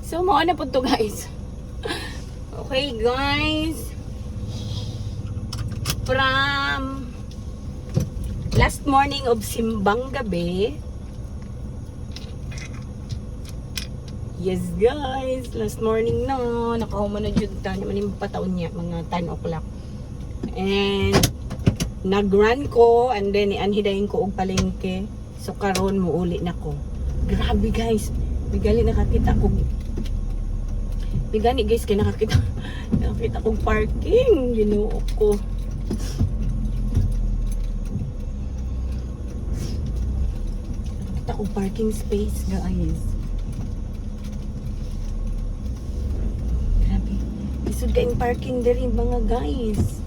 So, mao na po to guys. Okay guys. From last morning of simbang gabi. Yes guys, last morning no. Nakahuman na dyan tayo. Maning pataon niya, mga 10 o'clock. And nag-run ko and then ianhidayin ko og palengke. So karon muuli na ko. Grabe guys. Bigali nakakita ko. Bigani guys kay nakakita kong parking. Ginoo ko. Nakakita kong parking space guys. Grabe. Isod kaing parking diri mga guys.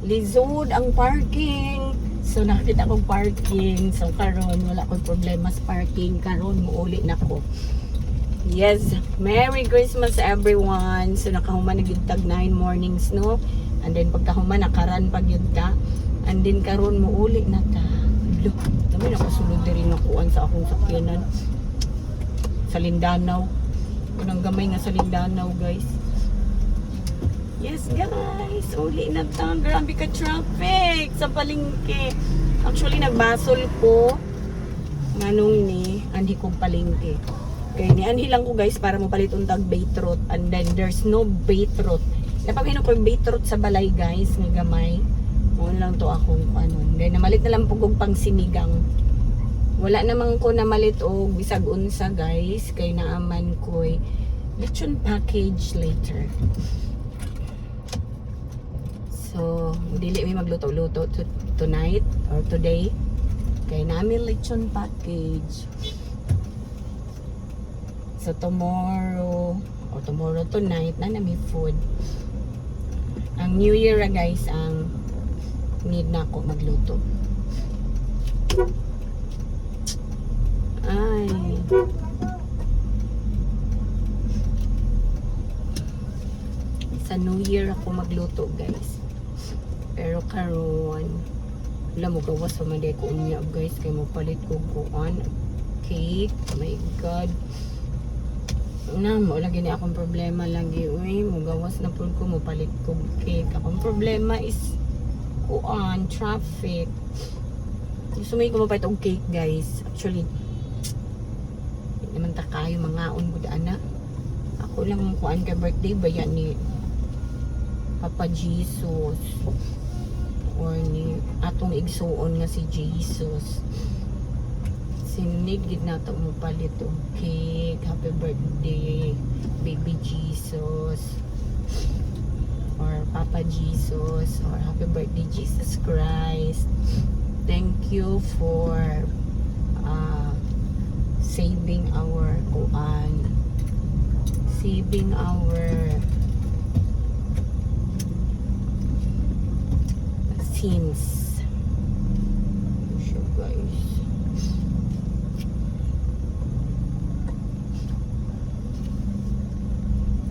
Lizod ang parking. So nakita kong parking. So karon wala akong problema sa parking. Karon muuli na ko. Yes, Merry Christmas everyone. So nakahuman na gyud tag 9 mornings no. And then pagkahuman nakaran pag yun ta. And then karon muuli na ta. Look, dami na kasulod diri nga kuan sa akong sakyanan. Sa Lindanao. Unang gamay nga sa Lindanao guys. Yes guys, uli na ta. Grabe ka traffic sa palengke. Actually nagbasol ko nganong ni anhi kong palengke. Kaya ni anhi lang ko guys para mapalit untag beetroot and then there's no beetroot. Napamino ko yung beetroot sa balay guys nga gamay. Muna lang to akong ano. Then namalit na lang po kong pang sinigang. Wala namang ko namalit og bisag unsa guys kay naaman ko'y lechon package later. So, dili may magluto-luto tonight or today. Kaya namin lechon package. So, tomorrow or tomorrow tonight na namin food. Ang New Year guys, ang need na ako magluto. Ay. Sa New Year ako magluto guys. Pero karon wala mo gawas sa maday ko unya guys kay mo palit ko kuan cake. Oh my god. Na mo lagi ni akong problema lagi. Uy, mo gawas na pud ko mo palit ko cake. Akong problema is kuan traffic. Gusto mo ko mapalit og cake guys. Actually naman ta kayo mga gud ana. Ako lang mo kuan kay birthday ba yan ni Papa Jesus or ni atong igsuon nga si Jesus. Sinig gid nato mo palit og cake. Happy birthday baby Jesus or Papa Jesus or happy birthday Jesus Christ. Thank you for saving our sins. So guys,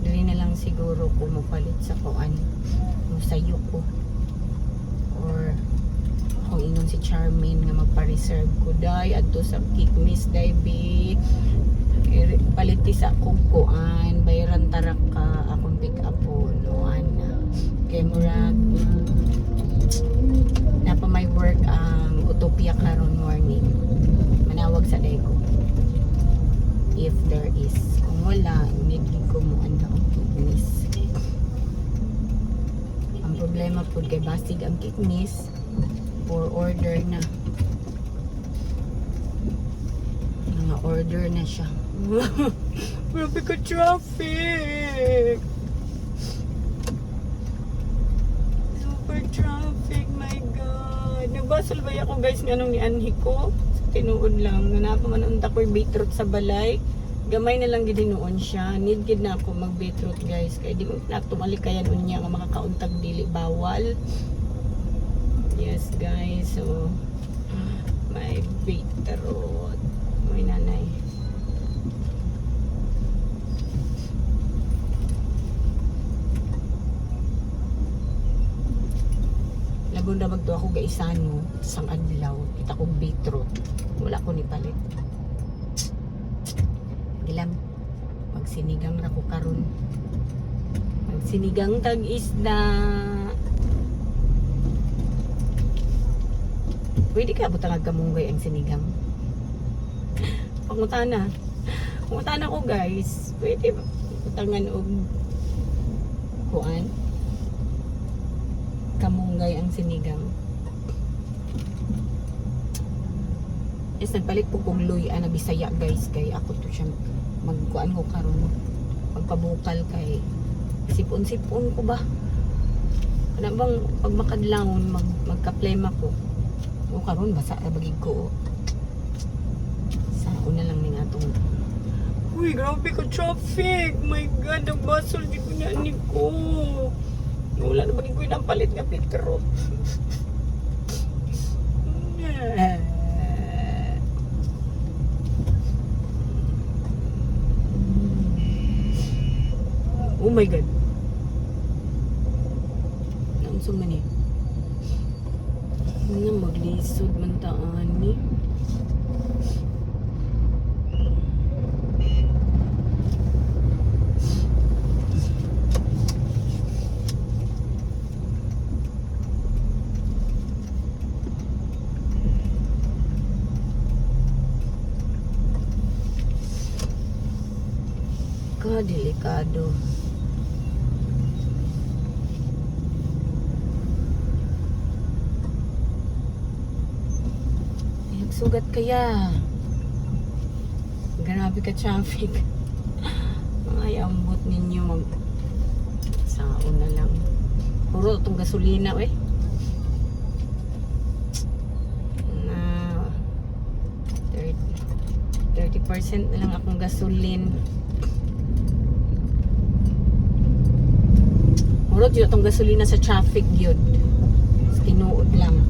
dali na lang siguro ko mapalit sa kuan sayo ko or kung inon si Charmaine nga magpa-reserve ko day adto sa Kikmis day be paliti sa akong kuan bayaran tarak ka akong pick up po no ana kay murag napa may work ang Utopia karon morning manawag sa day ko if there is kung wala need ko mo anda og Kikmis. Ang problema po kay basig ang Kikmis for order na mga order na siya. Grabe ka traffic. Super traffic, my god. Nagbasol ba ako guys nga nung ni anhi ko? Tinuod lang. Napaman unta ko yung beetroot sa balay. Gamay na lang gidinoon siya. Need gid na ako mag beetroot guys. Kaya di mo na tumalikayan unya nga makakauntag dili bawal. Yes guys. So my beetroot. May nanay. Labon na magto ako gaisan mo. Isang adlaw. Kita kong beetroot. Wala ko ni palit. Sinigang ra ko karon. Sinigang tag isda. Pwede ka butang kamunggay ang sinigang. Pangutana. Pangutana ko guys. Pwede ba butangan og kuan? Kamunggay ang sinigang. Is nagpalit po kong luya na Bisaya guys. Kay ako to siya magkuan ko karon. Magpabukal kay sipon-sipon ko ba? Ano bang pag makadlawon magka-plema ko? O karon basa ra bagig ko. Sa una lang ning atong. Uy, grabe ka traffic. My God, ang basol di ko na ni ko. Wala na bagig ko nang palit nga filtro. Oh my God. Naunsa man eh. Nga maglisod man taan ni. Delikado. Sugat kaya. Grabe ka traffic. Ay, ambot ninyo mag sa una lang. Puro itong gasolina eh. Na 30% na lang akong gasolin. Puro dito itong gasolina sa traffic yun. Tinuod lang.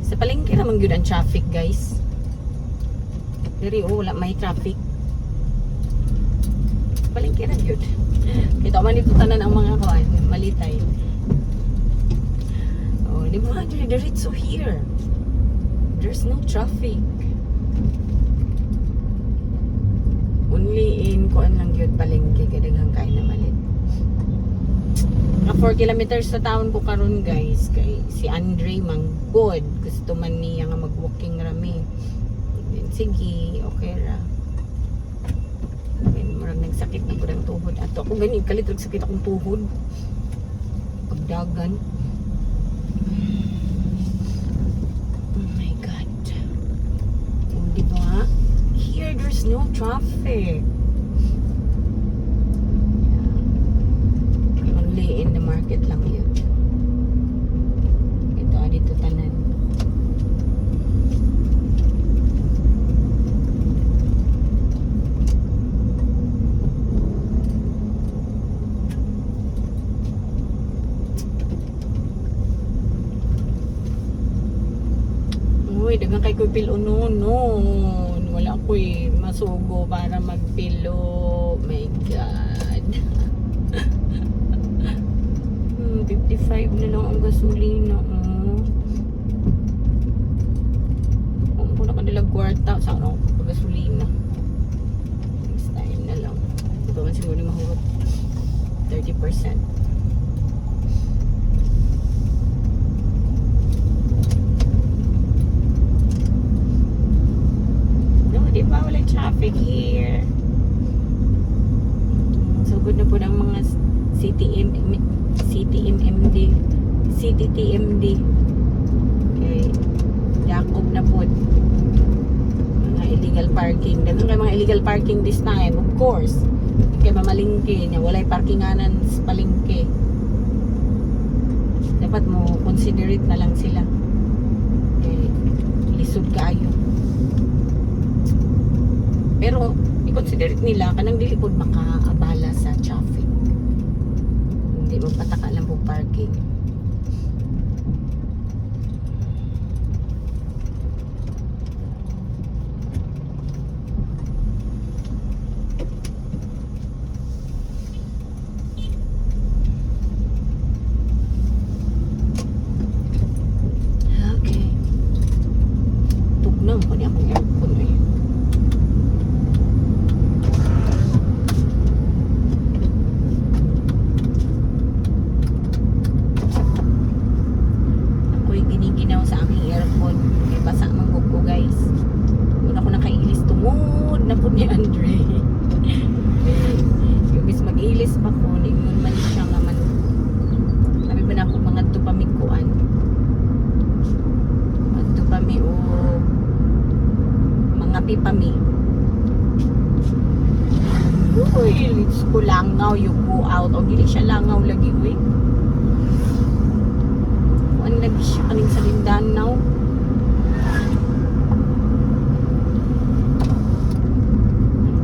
Sa palengke naman yun ang traffic guys. Diri wala may traffic. Palengke na yun. Kita man ito tanan ang mga kuan, malitay. Oh, di ba? Diretso here. There's no traffic. Only in kuan lang yun palengke kay daghang kain na malit. 4 kilometers sa town ko karon guys kay si Andre manggod gusto man niya nga mag-walking rami. Sige, okay ra. Then murag nagsakit na pud ang tuhod ato. Ako gani kalit og sakit akong tuhod. Pagdagan. Oh my God. Di ba? Here there's no traffic. In the market lang yun. Ito, dito tanan. Uy, dagang kay ko pilo noon. Wala ko masugo para magpilo. My God. 55 na lang ang gasolina. Kung po na kanila kwarta, saan ako pag-gasolina? Next time na lang. Ito man siguro mahurot 30%. No, di ba? Wala traffic here. So good na po ng mga CTMMD CTTMD okay Jacob na po mga illegal parking dagang kay mga illegal parking this time of course kay mamalingke niya walay parkinganan sa palengke dapat mo considerate na lang sila okay lisod kaayo pero i-considerate nila kanang dili pod makaabala sa traffic. Hindi mo pataka lang po parking. Okay. Tugnaw ko niya akong aircon eh. happy pa mi. Uy, let's go langaw, you go out. O, gili siya langaw lagi, uy. Ano lagi siya kaning sa Lindanaw?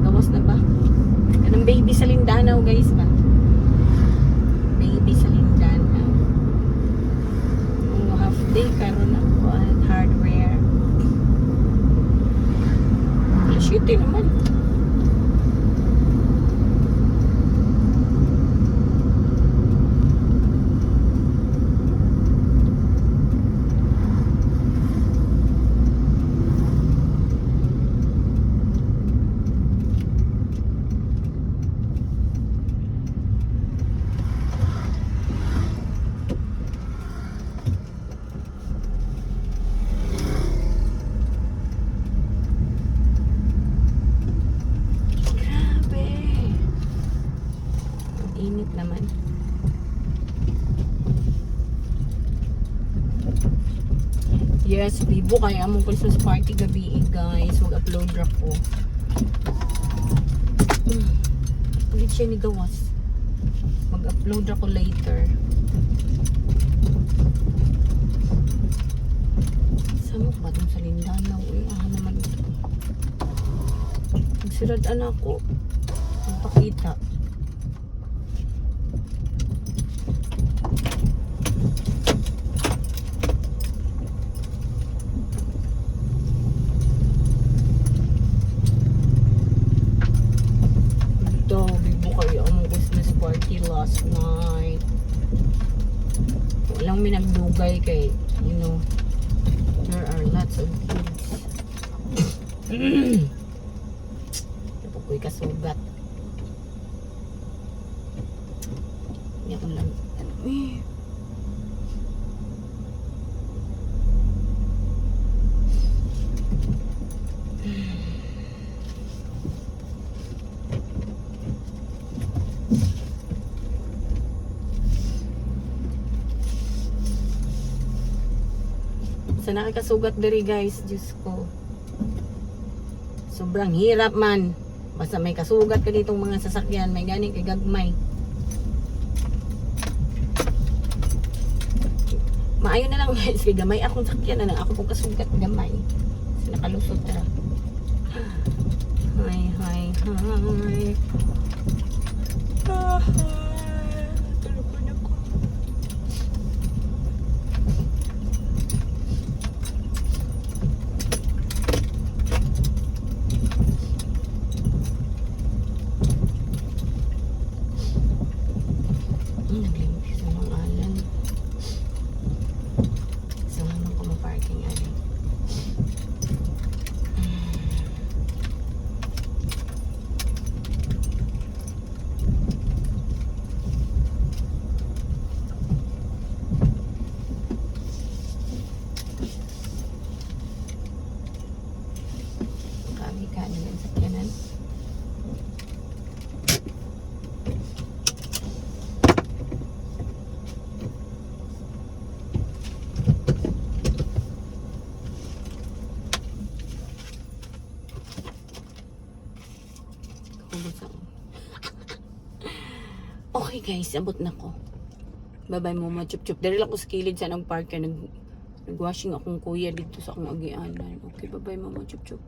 Gawas na ba? Anong baby sa Lindanaw, guys, ba? Baby sa Lindanaw. Oh, half day karon ako at hardware. Shitty naman. Init naman. Yes, Bibo, kaya among Christmas party gabi, guys. Mag-upload ra ko. Ulit siya ni gawas. Mag-upload ra ko later. Samok ba itong sa Lindanaw? Uy, naman ito. Nagsiradaan ako. Magpakita. Last night walang minagdugay kay you know there are lots of kids. Ito ko'y kasugat hindi ako lang sa nakakasugat diri, guys. Diyos ko, sobrang hirap man basta may kasugat ka ditong mga sasakyan, may gani kay gagmay. Maayo na lang, guys, kay gamay akong sakyan na lang ako pong kasugat gamay sa nakalusot tara. Hi. Tulog ako. Naglimpis na ng alan. So, naman ko ma-parking alan. Kami ka naman sa kanan. Okay, guys, abot na ko. Bye-bye mo, chup-chup. Dari lang ko sa kilid sa nag-park. Nag-washing akong kuya dito sa akong agianan. Okay, bye-bye, mama, chup-chup.